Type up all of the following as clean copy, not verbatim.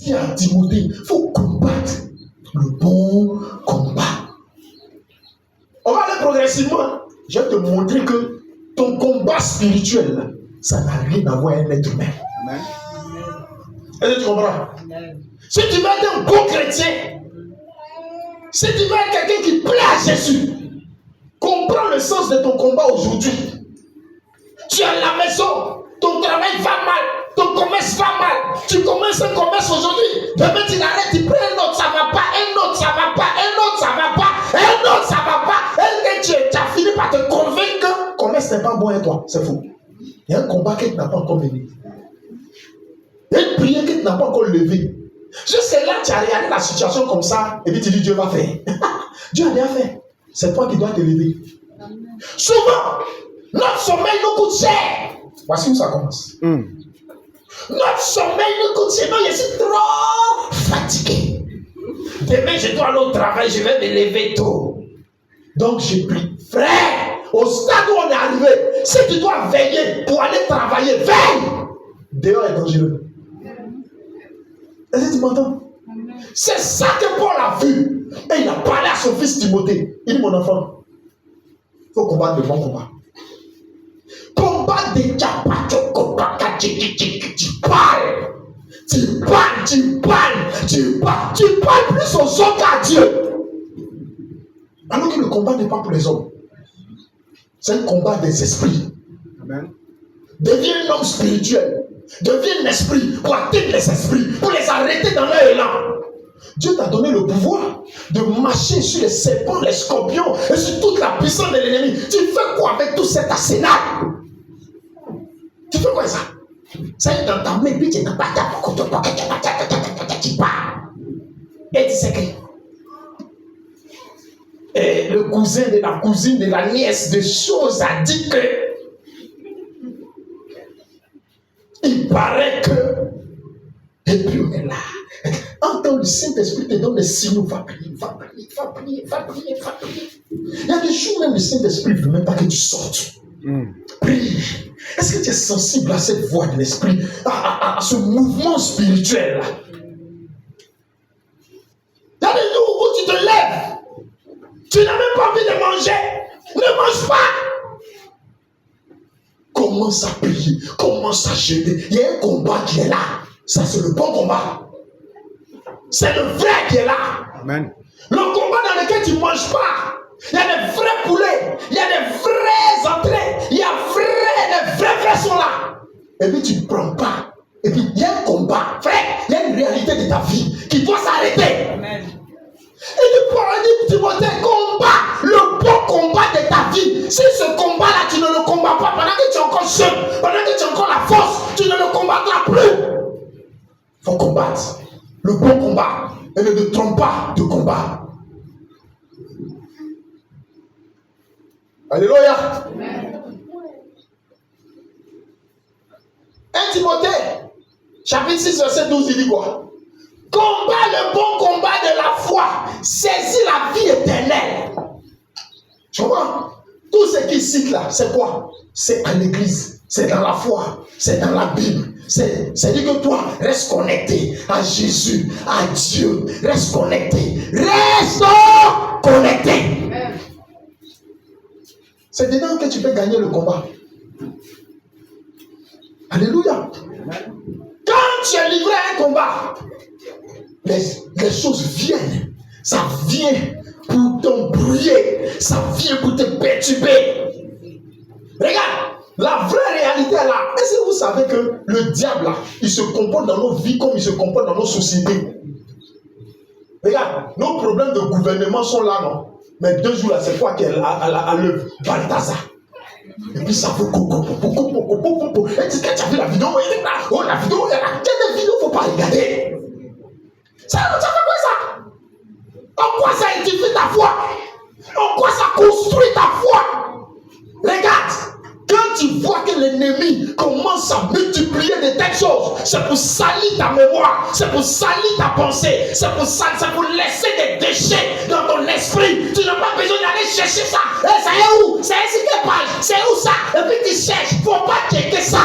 dit à Timothée, il faut combattre le bon combat. On va aller progressivement. Je vais te montrer que ton combat spirituel, ça n'a rien à voir avec l'être humain. Amen. Est-ce que tu comprends? Amen. Si tu veux être un bon chrétien, si tu veux être quelqu'un qui plaît à Jésus, comprends le sens de ton combat aujourd'hui. Tu es à la maison, ton travail va mal, ton commerce va mal. Tu commences un commerce aujourd'hui, demain tu l'arrêtes, tu prends un autre, ça va pas, un autre, ça va pas, un autre, ça va pas, un autre, ça va pas. Et tu as fini par te convaincre que le commerce n'est pas bon et toi, c'est faux. Il y a un combat que tu n'as pas encore mené. Il y a une prière que tu n'as pas encore levée. Jusque là, tu as regardé la situation comme ça, et puis tu dis Dieu va faire. Dieu a bien fait. C'est toi qui dois te lever. Souvent, notre sommeil nous coûte cher. Voici où ça commence. Notre sommeil nous coûte cher. Non, je suis trop fatigué. Demain, je dois aller au travail, je vais me lever tôt. Donc, j'ai pris. Frère, au stade où on est arrivé, si tu dois veiller pour aller travailler, veille. Dehors est dangereux. Est-ce que tu m'entends? C'est ça que Paul a vu. Et il a parlé à son fils Timothée. Il dit, mon enfant, il faut combattre le bon combat. Combat des capatos, combat tu parles. Tu parles plus aux hommes qu'à Dieu. Alors que le combat n'est pas pour les hommes. C'est un combat des esprits. Amen. Deviens un homme spirituel. Deviens un esprit pour atteindre les esprits, pour les arrêter dans leur élan. Dieu t'a donné le pouvoir de marcher sur les serpents, les scorpions et sur toute la puissance de l'ennemi. Tu fais quoi avec tout cet arsenal? Tu fais quoi ça? Ça est dans ta main, puis tu n'as pas tu pars. Et tu sais que le cousin de la cousine de la nièce de choses a dit que il paraît que et puis on est là. Quand le Saint-Esprit te donne des signaux, va prier. Il y a des jours même le Saint-Esprit ne veut même pas que tu sortes. Prie. Est-ce que tu es sensible à cette voix de l'Esprit, à ce mouvement spirituel là? Il y a des jours où tu te lèves, tu n'as même pas envie de manger. Ne mange pas. Commence à prier, commence à jeûner. Il y a un combat qui est là. Ça, c'est le bon combat. C'est le vrai qui est là. Amen. Le combat dans lequel tu ne manges pas. Il y a des vrais poulets. Il y a des vraies entrées. Il y a des vrais sont là. Et puis tu ne prends pas. Et puis il y a un combat. Frère, il y a une réalité de ta vie qui doit s'arrêter. Amen. Et tu Timothée, combat le bon combat de ta vie. Si ce combat-là, tu ne le combats pas pendant que tu es encore jeune, pendant que tu as encore la force, tu ne le combattras plus. Il faut combattre le bon combat et ne te trompe pas de combat. Alléluia. 1 Timothée, chapitre 6, verset 12, il dit quoi? Combat le bon combat de la foi, saisis la vie éternelle. Tu vois? Tout ce qu'il cite là, c'est quoi? C'est à l'église, c'est dans la foi, c'est dans la Bible. C'est dire que toi, reste connecté à Jésus, à Dieu. Reste connecté. Reste connecté. C'est dedans que tu peux gagner le combat. Alléluia. Quand tu es livré à un combat, les choses viennent. Ça vient pour t'embrouiller. Ça vient pour te perturber. Regarde. La vraie réalité est là. Est-ce que vous savez que le diable, là, il se comporte dans nos vies comme il se comporte dans nos sociétés? Regarde, nos problèmes de gouvernement sont là, non? Mais 2 jours là, c'est quoi qu'elle a l'œuvre? Balthazar. Et puis ça fait coco. Et tu as vu la vidéo? Oh, la vidéo, il y a des vidéos, il ne faut pas regarder. Ça fait quoi ça? En quoi ça édifie ta foi? En quoi ça construit ta foi? Regarde. Quand tu vois que l'ennemi commence à multiplier de telles choses, c'est pour salir ta mémoire, c'est pour salir ta pensée, c'est pour laisser des déchets dans ton esprit. Tu n'as pas besoin d'aller chercher ça. Et ça est où? C'est ici quelle page? C'est où ça? Et puis tu cherches. Il ne faut pas checker ça.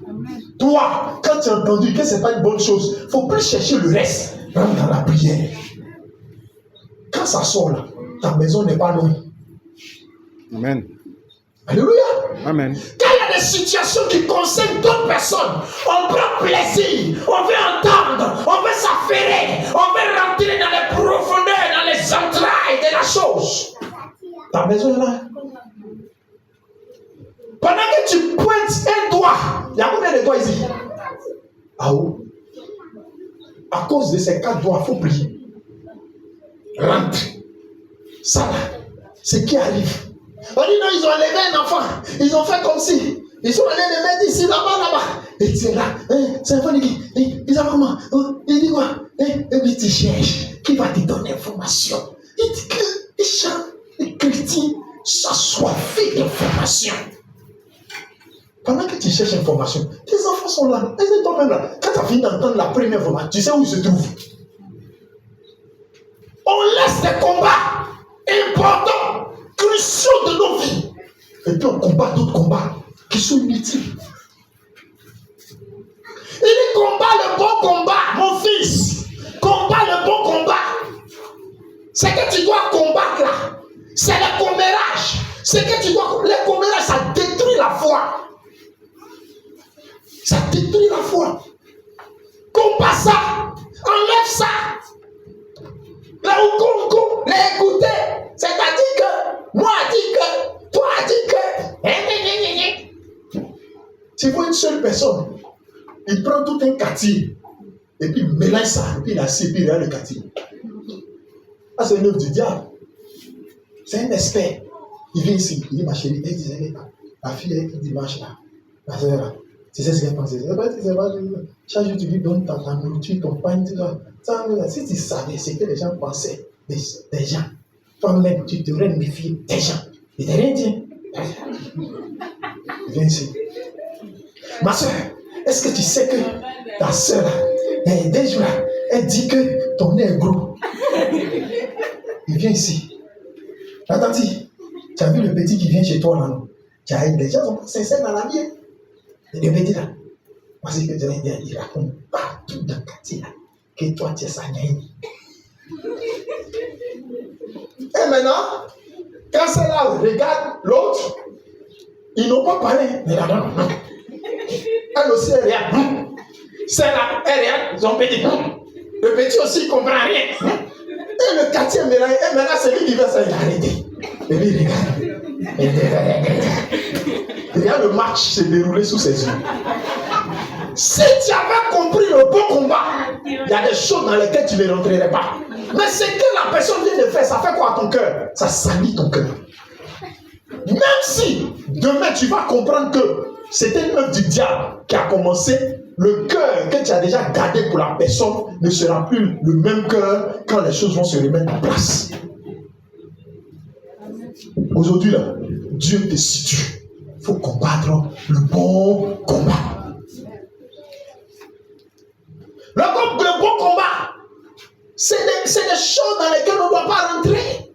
Amen. toi, quand tu as entendu que ce n'est pas une bonne chose, il ne faut plus chercher le reste. Rentre dans la prière. Quand ça sort là, ta maison n'est pas loin. Amen. Alléluia. Amen. Quand il y a des situations qui concernent d'autres personnes, on prend plaisir, on veut entendre, on veut s'affairer, on veut rentrer dans les profondeurs, dans les entrailles de la chose. Ta maison est là. Pendant que tu pointes un doigt, il y a combien de doigts ici? Ah oui. À cause de ces 4 doigts, il faut prier. Rentre. Ça là, ce qui arrive. On dit non, ils ont enlevé un enfant. Ils ont fait comme si. Ils sont allés le mettre ici, là-bas, là-bas. Et c'est là. C'est un enfant qui. Ils savent comment. Il dit quoi? Et puis tu cherches. Qui va te donner l'information? Il dit que les gens, les chrétiens, s'assoiffent d'information. Pendant que tu cherches l'information, tes enfants sont là. Ils sont toi-même là. Quand tu as fini d'entendre la première information, tu sais où ils se trouvent. On laisse des combats importants, cruciaux de nos vies. Et puis on combat d'autres combats qui sont inutiles. Il dit combat le bon combat, mon fils. Combat le bon combat. C'est que tu dois combattre là. C'est le commérage. C'est que tu dois. Le commérage, ça détruit la foi. Ça détruit la foi. Combat ça. Enlève ça. Là où l'écouter. C'est-à-dire que moi a dit que, toi a dit que. Tu vois une seule personne, il prend tout un quartier et puis il mélange ça, et puis il assied, et puis il regarde le quartier. Ah, c'est une œuvre du diable. C'est un expert. Il vient ici, il dit ma chérie, elle disait, la fille elle qui dimanche là, la soeur là, tu sais ce qu'elle pense. Chaque jour tu lui donnes ta nourriture, ton pain, tout ça. Si tu savais ce que les gens pensaient des gens, toi-même tu devrais méfier des gens. Il t'a rien dit. Viens ici. Ma soeur, est-ce que tu sais que ta soeur là, dès jours là, elle dit que ton nez est gros. Il vient ici. Attends, tu as vu le petit qui vient chez toi là, non? Les gens sont pas sincères dans la vie. Et le petit là, moi c'est que tu vas dire, il raconte partout dans le quartier là, que toi tu es sa gagne. Et maintenant, quand c'est là, regarde l'autre, ils n'ont pas parlé. Mais là, non. Elle aussi, elle regarde. C'est là, elle regarde son petit. Le petit aussi, il ne comprend rien. Et le quartier est mélangé. Et maintenant, c'est lui qui va s'arrêter. Et puis, il regarde. Regarde le match se dérouler sous ses yeux. Si tu avais compris le bon combat, il y a des choses dans lesquelles tu ne rentrerais pas. Mais ce que la personne vient de faire, ça fait quoi à ton cœur? Ça salit ton cœur. Même si demain tu vas comprendre que c'était une œuvre du diable qui a commencé, le cœur que tu as déjà gardé pour la personne ne sera plus le même cœur quand les choses vont se remettre en place. Aujourd'hui, là, Dieu te situe. Il faut combattre le bon combat. Le bon combat, c'est des choses dans lesquelles on ne doit pas rentrer.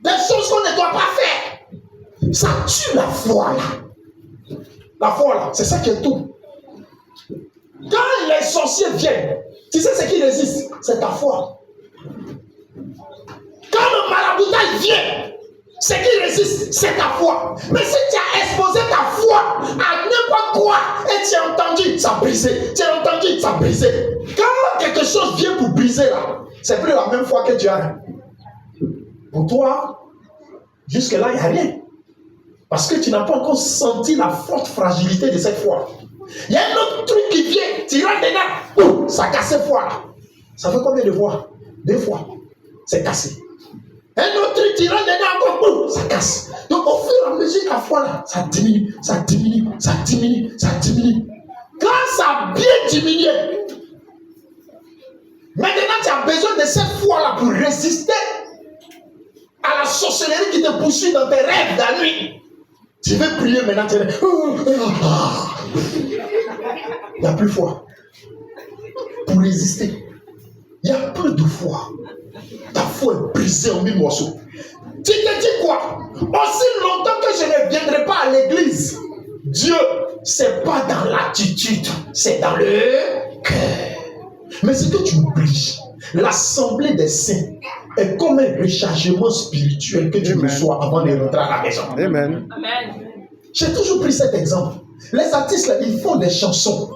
Des choses qu'on ne doit pas faire. Ça tue la foi là. La foi là, c'est ça qui est tout. Quand les sorciers viennent, tu sais ce qui résiste? C'est ta foi. Quand le maraboutage vient, ce qui résiste, c'est ta foi. Mais si tu as exposé ta foi à n'importe quoi et tu as entendu, ça a brisé. Tu as entendu, ça a brisé. Quand quelque chose vient pour briser là, c'est plus la même foi que tu as. Pour toi, jusque-là, il n'y a rien. Parce que tu n'as pas encore senti la forte fragilité de cette foi. Il y a un autre truc qui vient, tu rentres dedans, ça casse cette foi là. Ça fait combien de fois? 2 fois. C'est cassé. Un autre truc, tu rentres dedans encore, ça casse. Donc au fur et à mesure, la foi là, ça diminue, ça diminue, ça diminue, ça diminue. Quand ça a bien diminué, maintenant tu as besoin de cette foi là pour résister à la sorcellerie qui te poursuit dans tes rêves la nuit. Tu veux prier maintenant, tu dis, il n'y a plus foi. Pour résister, il n'y a plus de foi. Ta foi est brisée en 1000 morceaux. Tu te dis quoi? Aussi longtemps que je ne viendrai pas à l'église, Dieu c'est pas dans l'attitude, c'est dans le cœur. Mais ce que tu oublies, l'assemblée des saints est comme un rechargement spirituel que tu reçois avant de rentrer à la maison. Amen. J'ai toujours pris cet exemple. Les artistes, là, ils font des chansons.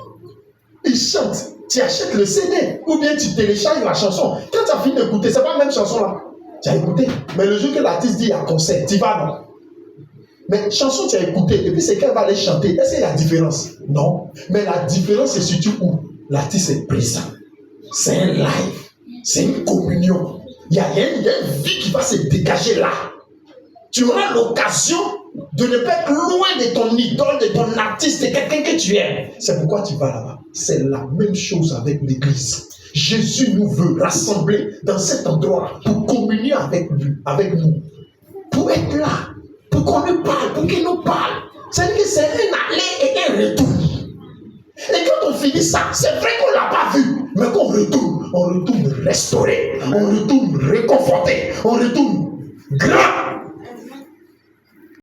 Ils chantent. Tu achètes le CD ou bien tu télécharges la chanson. Quand tu as fini d'écouter, c'est pas la même chanson là. Tu as écouté. Mais le jour que l'artiste dit il y a un concert, tu vas non. Mais chanson, tu as écouté. Et puis c'est qu'elle va aller chanter. Est-ce qu'il y a différence? Non. Mais la différence, c'est surtout où l'artiste est présent. C'est un live. C'est une communion. Il y a une vie qui va se dégager là. Tu auras l'occasion de ne pas être loin de ton idole, de ton artiste, de quelqu'un que tu aimes. C'est pourquoi tu vas là-bas. C'est la même chose avec l'église. Jésus nous veut rassembler dans cet endroit pour communier avec lui, avec nous. Pour être là, pour qu'on nous parle, pour qu'il nous parle. C'est-à-dire que c'est un aller et un retour. Et quand on finit ça, c'est vrai qu'on ne l'a pas vu, mais qu'on retourne restauré, on retourne réconforté, on retourne grand.